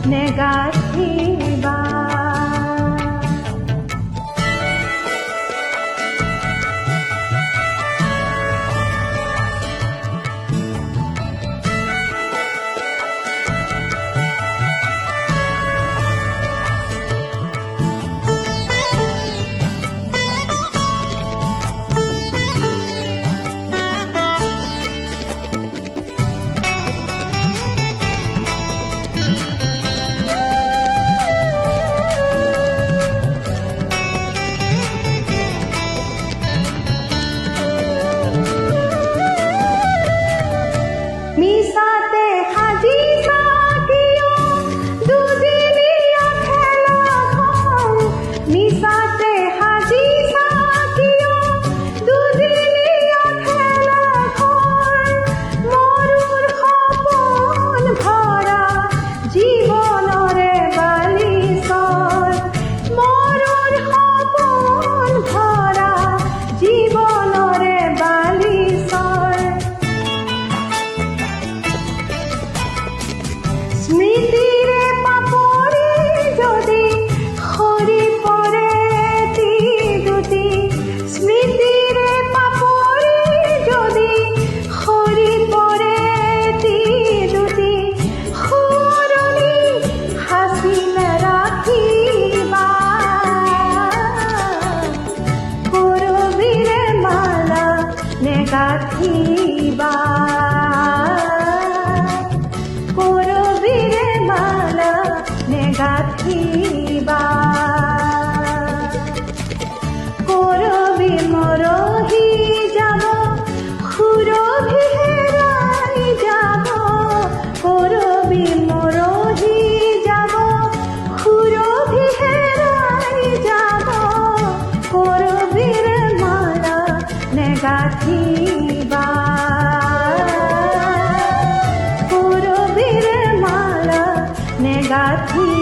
negativa. মিশাতে হাজি সাকিও দুদিনিয়া খেলা ঘর মিশাতে হাজি সাকিও দুদিনিয়া খেলা ঘর মরুর সপন ভরা জীবনরে বালিসর মরুর সপন ভরা জীবনরে বালিসর স্মৃতিরে পাপড়ি যদি হরি পরে দুটি স্মৃতিরে পাপড়ি যদি হরি পরে দুটি হরণি হাসিলে রাখিবা করবিরে মালা নেগাথিবা negativa করবি মরহি যাব খুরবি হেরাই যাব করবি মরহি যাব খুরবি হেরাই যাব করবির মালা negativa করবির মালা negativa